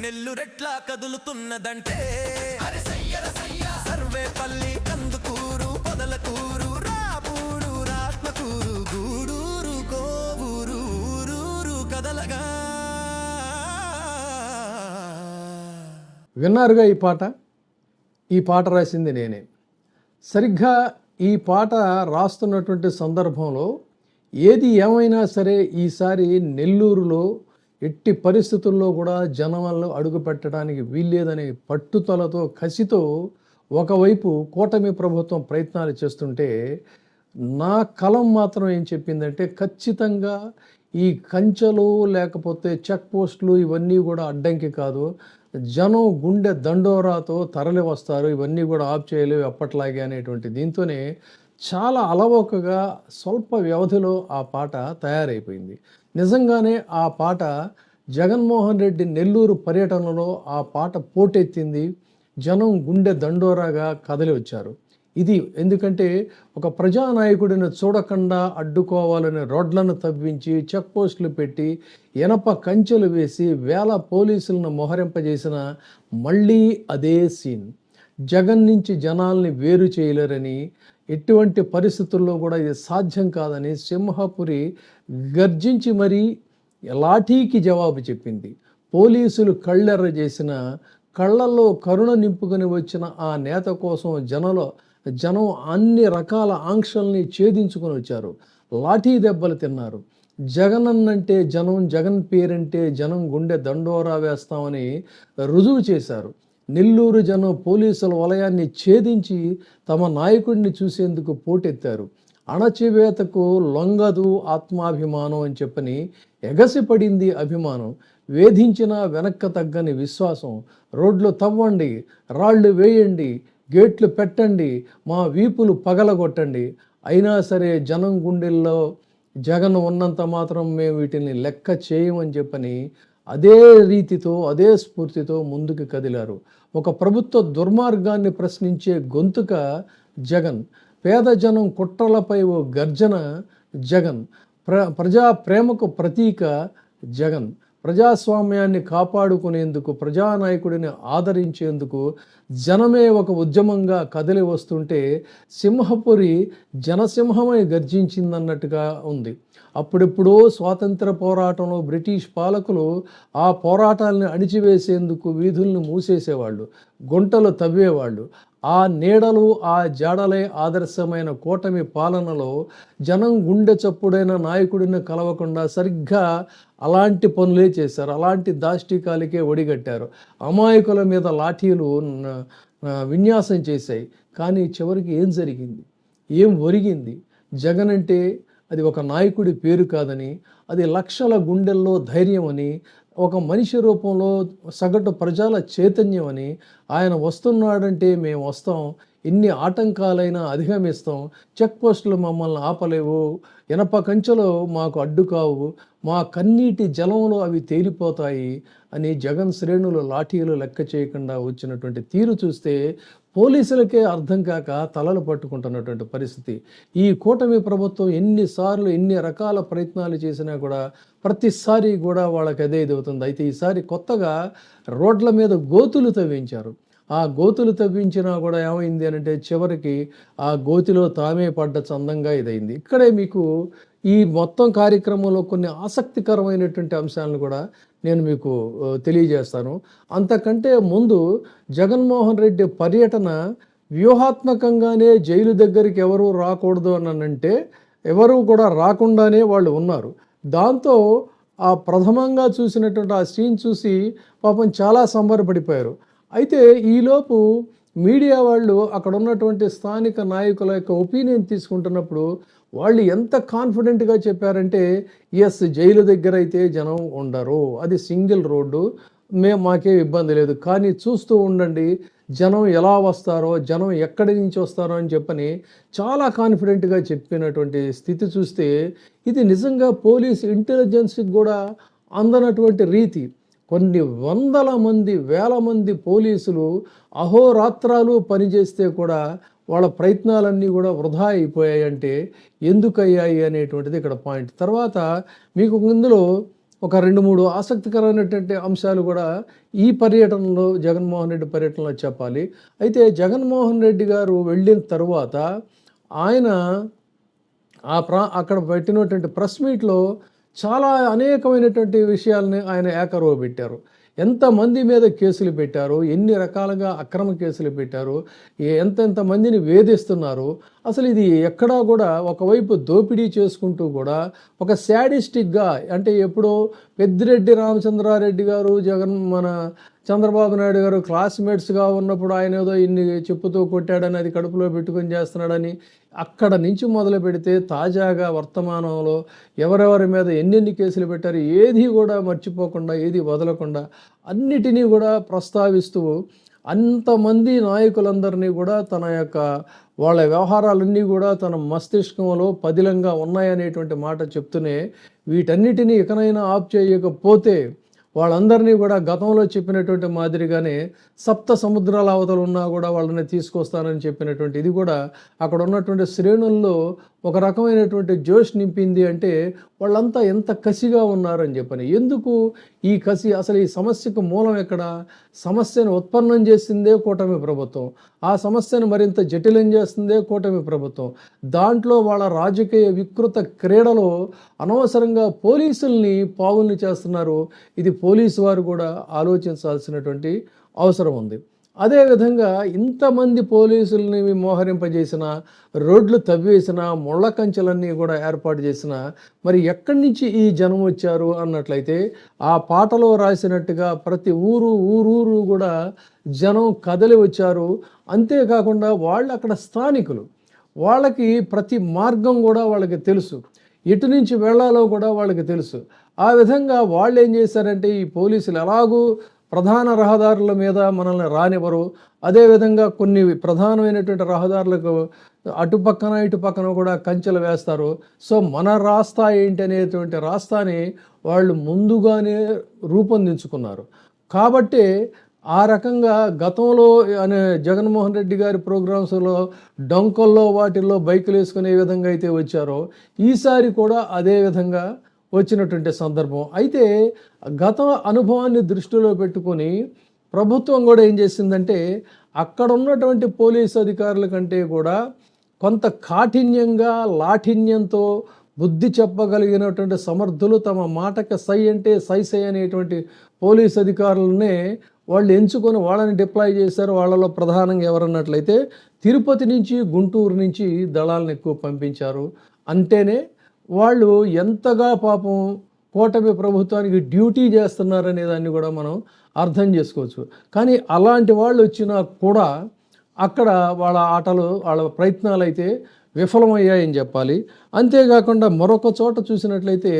నెల్లురెట్లా కదులుతున్నదంటే సర్వేపల్లి కందుకూరు పొదలకూరు రాపూరు రాత్మకూరు గూడూరు కోవూరు ఊరూరు కదలగా. విన్నారుగా ఈ పాట రాసింది నేనే. సరిగ్గా ఈ పాట రాస్తున్నటువంటి సందర్భంలో ఏది ఏమైనా సరే ఈసారి నెల్లూరులో ఎట్టి పరిస్థితుల్లో కూడా జనాల్లో అడుగు పెట్టడానికి వీల్లేదనే పట్టుదలతో కసితో ఒకవైపు కూటమి ప్రభుత్వం ప్రయత్నాలు చేస్తుంటే నా కలం మాత్రం ఏం చెప్పిందంటే ఖచ్చితంగా ఈ కంచెలు లేకపోతే చెక్ పోస్టులు ఇవన్నీ కూడా అడ్డంకి కాదు, జనం గుండె దండోరాతో తరలి వస్తారు, ఇవన్నీ కూడా ఆఫ్ చేయలేవు ఎప్పట్లాగే అనేటువంటి దీంతోనే చాలా అలవోకగా స్వల్ప వ్యవధిలో ఆ పాట తయారైపోయింది. నిజంగానే ఆ పాట జగన్మోహన్ రెడ్డి నెల్లూరు పర్యటనలో ఆ పాట పోటెత్తింది. జనం గుండె దండోరాగా కదలి వచ్చారు. ఇది ఎందుకంటే ఒక ప్రజానాయకుడిని చూడకుండా అడ్డుకోవాలని రోడ్లను తవ్వించి చెక్ పోస్టులు పెట్టి ఇనప కంచెలు వేసి వేల పోలీసులను మోహరింపజేసిన మళ్ళీ అదే సీన్. జగన్ నుంచి జనాల్ని వేరు చేయలేరని, ఎటువంటి పరిస్థితుల్లో కూడా ఇది సాధ్యం కాదని సింహపురి గర్జించి మరీ లాఠీకి జవాబు చెప్పింది. పోలీసులు కళ్ళెర్ర చేసిన కళ్ళల్లో కరుణ నింపుకొని వచ్చిన ఆ నేత కోసం జనం అన్ని రకాల ఆంక్షల్ని ఛేదించుకొని వచ్చారు. లాఠీ దెబ్బలు తిన్నారు. జగన్ అన్నంటే జగన్ పేరంటే జనం గుండె దండోరా వేస్తామని రుజువు చేశారు. నెల్లూరు జనం పోలీసుల వలయాన్ని ఛేదించి తమ నాయకుడిని చూసేందుకు పోటెత్తారు. అణచివేతకు లొంగదు ఆత్మాభిమానం అని చెప్పని ఎగసిపడింది అభిమానం. వేధించిన వెనక్క తగ్గని విశ్వాసం. రోడ్లు తవ్వండి, రాళ్ళు వేయండి, గేట్లు పెట్టండి, మా వీపులు పగలగొట్టండి, అయినా సరే జనం గుండెల్లో జగన్ ఉన్నంత మాత్రం మేము వీటిని లెక్క చేయమని చెప్పని అదే రీతితో అదే స్ఫూర్తితో ముందుకు కదిలారు. ఒక ప్రభుత్వ దుర్మార్గాన్ని ప్రశ్నించే గొంతుక జగన్. పేద జనం కుట్రలపై ఓ గర్జన జగన్. ప్రజా ప్రేమకు ప్రతీక జగన్. ప్రజాస్వామ్యాన్ని కాపాడుకునేందుకు, ప్రజానాయకుడిని ఆదరించేందుకు జనమే ఒక ఉద్యమంగా కదిలి వస్తుంటే సింహపురి జనసింహమై గర్జించిందన్నట్టుగా ఉంది. అప్పుడెప్పుడో స్వాతంత్ర పోరాటంలో బ్రిటిష్ పాలకులు ఆ పోరాటాలను అణిచివేసేందుకు వీధుల్ని మూసేసేవాళ్ళు, గుంటలు తవ్వేవాళ్ళు. ఆ నీడలు ఆ జాడలే ఆదర్శమైన కూటమి పాలనలో జనం గుండె చప్పుడైన నాయకుడిని కలవకుండా సరిగ్గా అలాంటి పనులే చేశారు. అలాంటి దాష్టికాలకే ఒడిగట్టారు. అమాయకుల మీద లాఠీలు విన్యాసం చేశాయి. కానీ చివరికి ఏం జరిగింది, ఏం ఒరిగింది? జగన్ అంటే అది ఒక నాయకుడి పేరు కాదని, అది లక్షల గుండెల్లో ధైర్యం అని, ఒక మనిషి రూపంలో సగటు ప్రజల చైతన్యం అని, ఆయన వస్తున్నాడంటే మేము వస్తాం, ఎన్ని ఆటంకాలైనా అధిగమిస్తాం, చెక్ పోస్టులు మమ్మల్ని ఆపలేవు, ఇనప కంచెలు మాకు అడ్డు కావు, మా కన్నీటి జలంలో అవి తేలిపోతాయి అని జగన్ శ్రేణులు లాఠీలు లెక్క చేయకుండా వచ్చినటువంటి తీరు చూస్తే పోలీసులకే అర్థం కాక తలలు పట్టుకుంటున్నటువంటి పరిస్థితి. ఈ కూటమి ప్రభుత్వం ఎన్నిసార్లు ఎన్ని రకాల ప్రయత్నాలు చేసినా కూడా ప్రతిసారి కూడా వాళ్ళకి అదే ఇది అవుతుంది. అయితే ఈసారి కొత్తగా రోడ్ల మీద గోతులు తవ్వించారు. ఆ గోతులు తవ్వించినా కూడా ఏమైంది అంటే చివరికి ఆ గోతిలో తామే పడ్డ చందంగా ఇదైంది. ఇక్కడే మీకు ఈ మొత్తం కార్యక్రమంలో కొన్ని ఆసక్తికరమైనటువంటి అంశాలను కూడా నేను మీకు తెలియజేస్తాను. అంతకంటే ముందు జగన్మోహన్ రెడ్డి పర్యటన వ్యూహాత్మకంగానే జైలు దగ్గరికి ఎవరు రాకూడదు అని అంటే ఎవరు కూడా రాకుండానే వాళ్ళు ఉన్నారు. దాంతో ఆ ప్రథమంగా చూసినటువంటి ఆ సీన్ చూసి పాపం చాలా సంబరపడిపోయారు. అయితే ఈలోపు మీడియా వాళ్ళు అక్కడ ఉన్నటువంటి స్థానిక నాయకుల యొక్క ఒపీనియన్ తీసుకుంటున్నప్పుడు వాళ్ళు ఎంత కాన్ఫిడెంట్గా చెప్పారంటే, ఎస్ జైలు దగ్గర అయితే జనం ఉండరు, అది సింగిల్ రోడ్డు, మాకే ఇబ్బంది లేదు, కానీ చూస్తూ ఉండండి జనం ఎలా వస్తారో, జనం ఎక్కడి నుంచి వస్తారో అని చెప్పని చాలా కాన్ఫిడెంట్గా చెప్పినటువంటి స్థితి చూస్తే ఇది నిజంగా పోలీస్ ఇంటెలిజెన్స్కి కూడా అందనటువంటి రీతి. కొన్ని వందల మంది వేల మంది పోలీసులు అహోరాత్రాలు పనిచేస్తే కూడా వాళ్ళ ప్రయత్నాలన్నీ కూడా వృధా అయిపోయాయి. అంటే ఎందుకు అయ్యాయి అనేటువంటిది ఇక్కడ పాయింట్. తర్వాత మీకు ఇందులో ఒక 2-3 ఆసక్తికరమైనటువంటి అంశాలు కూడా ఈ పర్యటనలో జగన్మోహన్ రెడ్డి పర్యటనలో చెప్పాలి. అయితే జగన్మోహన్ రెడ్డి గారు వెళ్ళిన తరువాత ఆయన అక్కడ పెట్టినటువంటి ప్రెస్ మీట్‌లో చాలా అనేకమైనటువంటి విషయాల్ని ఆయన ఏకరువు పెట్టారు. ఎంతమంది మీద కేసులు పెట్టారు, ఎన్ని రకాలుగా అక్రమ కేసులు పెట్టారు, ఎంతెంత మందిని వేధిస్తున్నారు. అసలు ఇది ఎక్కడా కూడా ఒకవైపు దోపిడీ చేసుకుంటూ కూడా ఒక శాడిస్టిక్‌గా, అంటే ఎప్పుడో పెద్దిరెడ్డి రామచంద్రారెడ్డి గారు మన చంద్రబాబు నాయుడు గారు క్లాస్మేట్స్గా ఉన్నప్పుడు ఆయన ఏదో ఇన్ని చెప్పుతూ కొట్టాడని, అది కడుపులో పెట్టుకొని చేస్తున్నాడని, అక్కడ నుంచి మొదలు పెడితే తాజాగా వర్తమానంలో ఎవరెవరి మీద ఎన్నెన్ని కేసులు పెట్టారు ఏది కూడా మర్చిపోకుండా, ఏది వదలకుండా అన్నిటినీ కూడా ప్రస్తావిస్తూ అంతమంది నాయకులందరినీ కూడా తన యొక్క వాళ్ళ వ్యవహారాలన్నీ కూడా తన మస్తిష్కంలో పదిలంగా ఉన్నాయనేటువంటి మాట చెప్తూనే, వీటన్నిటినీ ఇకనైనా ఆప్ చేయకపోతే వాళ్ళందరినీ కూడా గతంలో చెప్పినటువంటి మాదిరిగానే సప్త సముద్రాల అవతలు ఉన్నా కూడా వాళ్ళని తీసుకొస్తానని చెప్పినటువంటి ఇది కూడా అక్కడ ఉన్నటువంటి శ్రేణుల్లో ఒక రకమైనటువంటి జోష్ నింపింది. అంటే వాళ్ళంతా ఎంత కసిగా ఉన్నారని చెప్పని. ఎందుకు ఈ కసి? అసలు ఈ సమస్యకు మూలం ఎక్కడ? సమస్యను ఉత్పన్నం చేసిందే కూటమి ప్రభుత్వం, ఆ సమస్యను మరింత జటిలం చేస్తుందే కూటమి ప్రభుత్వం. దాంట్లో వాళ్ళ రాజకీయ వికృత క్రీడలో అనవసరంగా పోలీసుల్ని పావుల్ని చేస్తున్నారు. ఇది పోలీసు వారు కూడా ఆలోచించాల్సినటువంటి అవసరం ఉంది. అదేవిధంగా ఇంతమంది పోలీసుల్ని మోహరింపజేసిన, రోడ్లు తవ్వేసిన, ముళ్ళ కంచెలన్నీ కూడా ఏర్పాటు చేసిన, మరి ఎక్కడి నుంచి ఈ జనం వచ్చారు అన్నట్లయితే ఆ పాటలో రాసినట్టుగా ప్రతి ఊరు కూడా జనం కదలి వచ్చారు. అంతేకాకుండా వాళ్ళు అక్కడ స్థానికులు, వాళ్ళకి ప్రతి మార్గం కూడా వాళ్ళకి తెలుసు, ఎటు నుంచి వెళ్ళాలో కూడా వాళ్ళకి తెలుసు. ఆ విధంగా వాళ్ళు ఏం చేశారంటే, ఈ పోలీసులు ఎలాగూ ప్రధాన రహదారుల మీద మనల్ని రానివ్వరు, అదేవిధంగా కొన్ని ప్రధానమైనటువంటి రహదారులకు అటుపక్కన ఇటుపక్కన కూడా కంచెలు వేస్తారు. సో మన రాస్తా ఏంటి అనేటువంటి రాస్తాని వాళ్ళు ముందుగానే రూపొందించుకున్నారు. కాబట్టి ఆ రకంగా గతంలో జగన్మోహన్ రెడ్డి గారి ప్రోగ్రామ్స్లో డొంకల్లో వాటిల్లో బైకులు వేసుకునే విధంగా అయితే వచ్చారో, ఈసారి కూడా అదే విధంగా వచ్చినటువంటి సందర్భం. అయితే గత అనుభవాన్ని దృష్టిలో పెట్టుకొని ప్రభుత్వం కూడా ఏం చేసిందంటే, అక్కడ ఉన్నటువంటి పోలీసు అధికారుల కంటే కూడా కొంత కాఠిన్యంగా, లాఠిన్యంతో బుద్ధి చెప్పగలిగినటువంటి సమర్థులు, తమ మాటకి సై అంటే సై అనేటువంటి పోలీసు అధికారులనే వాళ్ళు ఎంచుకొని వాళ్ళని డిప్లాయ్ చేశారు. వాళ్ళలో ప్రధానంగా ఎవరన్నట్లయితే తిరుపతి నుంచి, గుంటూరు నుంచి దళాలను ఎక్కువ పంపించారు. అంటేనే వాళ్ళు ఎంతగా పాపం కూటమి ప్రభుత్వానికి డ్యూటీ చేస్తున్నారనే దాన్ని కూడా మనం అర్థం చేసుకోవచ్చు. కానీ అలాంటి వాళ్ళు వచ్చినా కూడా అక్కడ వాళ్ళ ఆటలు, వాళ్ళ ప్రయత్నాలు అయితే విఫలమయ్యాయని చెప్పాలి. అంతేకాకుండా మరొక చోట చూసినట్లయితే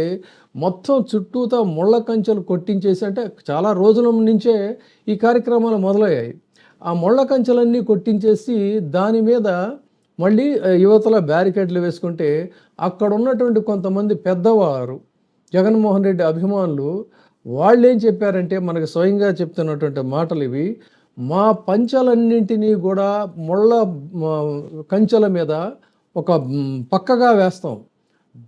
మొత్తం చుట్టూతా ముళ్ళ కంచెలు కొట్టించేసి, అంటే చాలా రోజుల నుంచే ఈ కార్యక్రమాలు మొదలయ్యాయి. ఆ ముళ్ళ కంచెలన్నీ కొట్టించేసి దాని మీద మళ్ళీ యువతల బ్యారికేడ్లు వేసుకుంటే, అక్కడ ఉన్నటువంటి కొంతమంది పెద్దవారు, జగన్మోహన్ రెడ్డి అభిమానులు, వాళ్ళు ఏం చెప్పారంటే మనకు స్వయంగా చెప్తున్నటువంటి మాటలు ఇవి. మా పంచలన్నింటినీ కూడా ముళ్ళ కంచెల మీద ఒక పక్కగా వేస్తాం,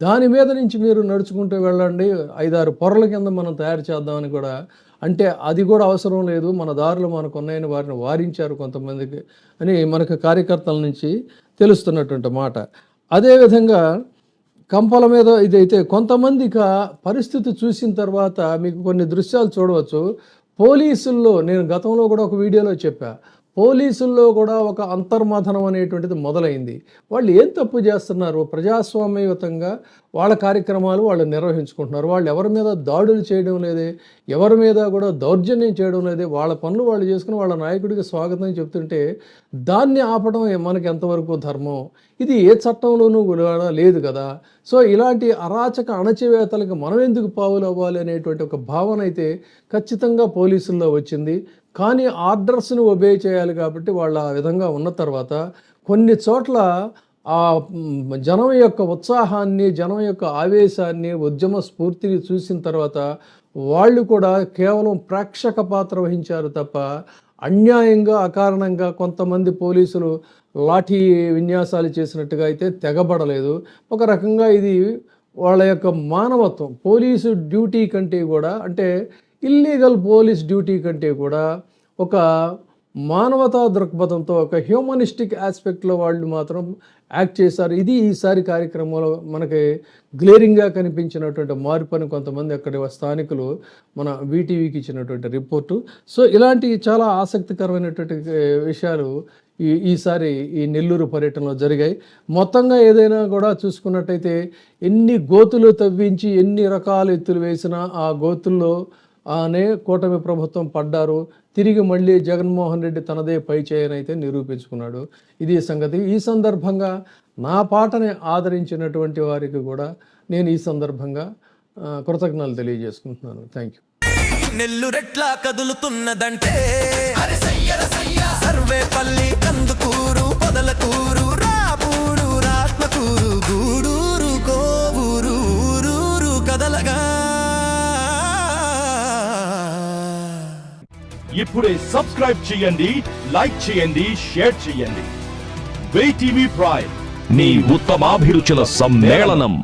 దాని మీద నుంచి మీరు నడుచుకుంటూ వెళ్ళండి, 5-6 పొరల కింద మనం తయారు చేద్దామని కూడా అంటే, అది కూడా అవసరం లేదు, మన దారులు మనకు ఉన్నాయని వారిని వారించారు కొంతమందికి అని మనకు కార్యకర్తల నుంచి తెలుస్తున్నటువంటి మాట. అదేవిధంగా కంపల మీద ఇదైతే కొంతమందికి పరిస్థితి చూసిన తర్వాత మీకు కొన్ని దృశ్యాలు చూడవచ్చు. పోలీసుల్లో, నేను గతంలో కూడా ఒక వీడియోలో చెప్పా, పోలీసుల్లో కూడా ఒక అంతర్మథనం అనేటువంటిది మొదలైంది. వాళ్ళు ఏం తప్పు చేస్తున్నారు? ప్రజాస్వామ్యయుతంగా వాళ్ళ కార్యక్రమాలు వాళ్ళు నిర్వహించుకుంటున్నారు. వాళ్ళు ఎవరి మీద దాడులు చేయడం లేదే, ఎవరి మీద కూడా దౌర్జన్యం చేయడం లేదే, వాళ్ళ పనులు వాళ్ళు చేసుకుని వాళ్ళ నాయకుడికి స్వాగతం చెప్తుంటే దాన్ని ఆపడం మనకి ఎంతవరకు ధర్మం? ఇది ఏ చట్టంలోనూ కూడా లేదు కదా. సో ఇలాంటి అరాచక అణచివేతలకు మనం ఎందుకు పావులు అవ్వాలి అనేటువంటి ఒక భావన అయితే ఖచ్చితంగా పోలీసుల్లో వచ్చింది. కానీ ఆర్డర్స్ని ఒబే చేయాలి కాబట్టి వాళ్ళు ఆ విధంగా ఉన్న తర్వాత కొన్ని చోట్ల ఆ జనం యొక్క ఉత్సాహాన్ని, జనం యొక్క ఆవేశాన్ని, ఉద్యమ స్ఫూర్తిని చూసిన తర్వాత వాళ్ళు కూడా కేవలం ప్రేక్షక పాత్ర వహించారు తప్ప అన్యాయంగా, అకారణంగా కొంతమంది పోలీసులు లాఠీ విన్యాసాలు చేసినట్టుగా అయితే తెగబడలేదు. ఒక రకంగా ఇది వాళ్ళ యొక్క మానవత్వం, పోలీసు డ్యూటీ కంటే కూడా, అంటే ఇల్లీగల్ పోలీస్ డ్యూటీ కంటే కూడా ఒక మానవతా దృక్పథంతో, ఒక హ్యూమనిస్టిక్ ఆస్పెక్ట్లో వాళ్ళు మాత్రం యాక్ట్ చేశారు. ఇది ఈసారి కార్యక్రమంలో మనకి గ్లేరింగ్గా కనిపించినటువంటి మార్పు అని కొంతమంది అక్కడి స్థానికులు మన వీటీవీకి ఇచ్చినటువంటి రిపోర్టు. సో ఇలాంటి చాలా ఆసక్తికరమైనటువంటి విషయాలు ఈసారి ఈ నెల్లూరు పర్యటనలో జరిగాయి. మొత్తంగా ఏదైనా కూడా చూసుకున్నట్టయితే ఎన్ని గోతులు తవ్వించి ఎన్ని రకాల ఎత్తులు వేసినా ఆ గోతుల్లో అనే కూటమి ప్రభుత్వం పడ్డారు. తిరిగి మళ్ళీ జగన్మోహన్ రెడ్డి తనదే పై చేయనైతే నిరూపించుకున్నాడు. ఇది సంగతి. ఈ సందర్భంగా నా పాటని ఆదరించినటువంటి వారికి కూడా నేను ఈ సందర్భంగా కృతజ్ఞతలు తెలియజేసుకుంటున్నాను. Thank you. నెల్లూరెట్లా కదులుతున్నదంటే సర్వేపల్లి, కందుకూరు, పొదలకూరు, రాపూరు, రాత్మకూరు, గూడూరు, కోవూరు, ఊరూరు కదలగా. ఇప్పుడే సబ్స్క్రైబ్ చేయండి, లైక్ చేయండి, షేర్ చేయండి. VTV ప్రైమ్, మీ ఉత్తమాభిరుచుల సమ్మేళనం.